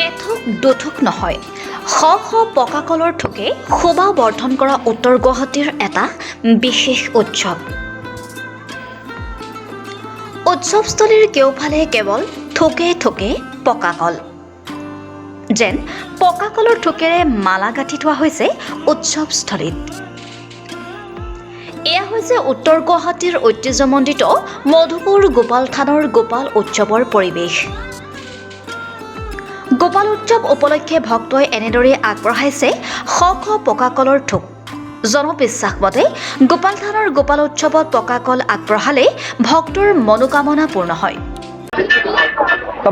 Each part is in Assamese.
এথোক দুথোক নহয়, শ শ পকা কলৰ থোকে শোভা বৰ্ধন কৰা উত্তৰ গুৱাহাটীৰ এটা বিশেষ উৎসৱ। উৎসৱস্থলীৰ কেওফালে কেৱল থোকে থোকে পকা কল। যেন পকা কলৰ থোকেৰে মালা গাঁঠি থোৱা হৈছে উৎসৱস্থলীত। এয়া হৈছে উত্তৰ গুৱাহাটীৰ ঐতিহ্যমণ্ডিত মধুপুৰ গোপাল থানৰ গোপাল উৎসৱৰ পৰিৱেশ। গোপাল উৎসৱ উপলক্ষে ভক্তই এনেদৰে আগবঢ়াইছে শ শ পকা কলৰ থোক। জনবিশ্বাস মতে গোপাল থানৰ গোপাল উৎসৱত পকা কল আগবঢ়ালে ভক্তৰ মনোকামনা পূৰ্ণ হয়।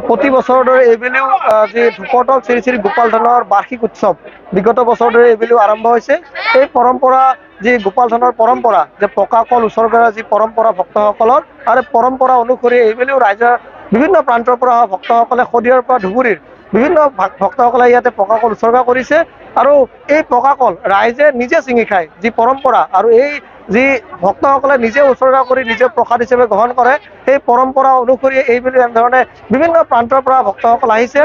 প্ৰতি বছৰৰ দৰে এইবেলিও যি ধূপতল শ্ৰী শ্ৰী গোপাল থানৰ বাৰ্ষিক উৎসৱ বিগত বছৰৰ দৰে এইবেলিও আৰম্ভ হৈছে। এই পৰম্পৰা যি গোপাল থানৰ পৰম্পৰা যে পকা কল উৎসৰ্গাৰ যি পৰম্পৰা ভক্তসকলৰ আৰু পৰম্পৰা অনুসৰি এইবেলিও ৰাইজৰ বিভিন্ন প্ৰান্তৰ পৰা অহা ভক্তসকলে শদিয়াৰ পৰা ধুবুৰীৰ বিভিন্ন ভক্তসকলে ইয়াতে পকা কল উৎসৰ্গা কৰিছে আৰু এই পকা কল ৰাইজে নিজে ছিঙি খায় যি পৰম্পৰা আৰু এই যি ভক্তসকলে নিজে উৎসৰ্গা কৰি নিজে প্ৰসাদ হিচাপে গ্ৰহণ কৰে সেই পৰম্পৰা অনুসৰি এইবেলি এনেধৰণে বিভিন্ন প্ৰান্তৰ পৰা ভক্তসকল আহিছে।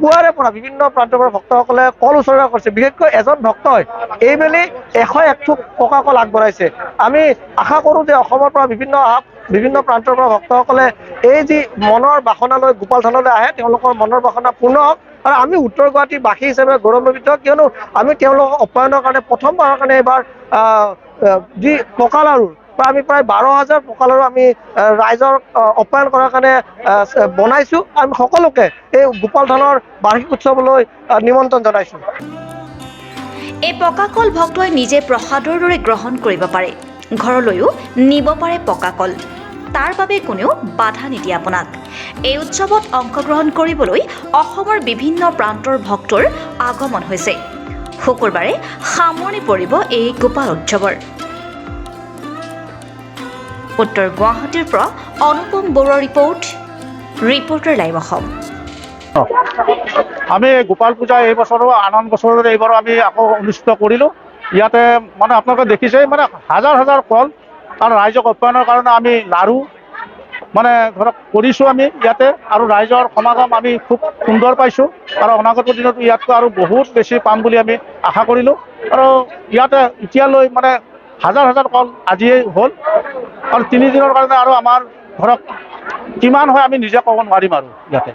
পুৱাৰে পৰা বিভিন্ন প্ৰান্তৰ পৰা ভক্তসকলে কল উৎসৰ্গা কৰিছে। বিশেষকৈ এজন ভক্তই এইবেলি 101 থোক পকা কল আগবঢ়াইছে। আমি আশা কৰোঁ যে অসমৰ পৰা বিভিন্ন প্ৰান্তৰ পৰা ভক্তসকলে এই যি মনৰ বাসনা লৈ গোপাল থানলৈ আহে তেওঁলোকৰ মনৰ বাসনা পূৰ্ণ হওক আৰু আমি উত্তৰ গুৱাহাটী বাসী হিচাপে গৌৰৱান্বিত, কিয়নো আমি তেওঁলোকক অপ্যায়নৰ কাৰণে প্ৰথমবাৰৰ কাৰণে এইবাৰ যি পকা লাড়ুৰ আমি প্ৰায় 12,000 পকা লাড়ু আমি ৰাইজৰ অপ্যায়ন কৰাৰ কাৰণে বনাইছোঁ। আমি সকলোকে এই গোপাল থানৰ বাৰ্ষিক উৎসৱলৈ নিমন্ত্ৰণ জনাইছোঁ। এই পকা কল ভক্তই নিজে প্ৰসাদৰ দৰে গ্ৰহণ কৰিব পাৰে, ঘৰলৈও নিব পাৰে পকা কল। তাৰ বাবে কোনেও বাধা নিদিয়ে আপোনাক। এই উৎসৱত অংশগ্ৰহণ কৰিবলৈ অসমৰ বিভিন্ন প্ৰান্তৰ ভক্তৰ আগমন হৈছে। শুকুৰবাৰে সামৰণি পৰিব এই গোপাল উৎসৱৰ। উত্তৰ গুৱাহাটীৰ পৰা অনুপম বৰুৱাৰ ৰিপৰ্টাৰ লাইভ অসম। আমি গোপাল পূজা এই বছৰো আন বছৰৰ এইবাৰো আমি আকৌ অনুষ্ঠিত কৰিলোঁ। ইয়াতে মানে আপোনালোকে দেখিছেই মানে হাজাৰ হাজাৰ কল আৰু ৰাইজক অপ্যায়নৰ কাৰণে আমি লাড়ু মানে ধৰক কৰিছোঁ আমি ইয়াতে আৰু ৰাইজৰ সমাগম আমি খুব সুন্দৰ পাইছোঁ আৰু অনাগত দিনত ইয়াতকৈ আৰু বহুত বেছি পাম বুলি আমি আশা কৰিলোঁ। আৰু ইয়াতে এতিয়ালৈ মানে হাজাৰ হাজাৰ কল আজিয়েই হ'ল আৰু 3 দিনৰ কাৰণে আৰু আমাৰ ধৰক কিমান হয় আমি নিজে ক'ব নোৱাৰিম আৰু ইয়াতে।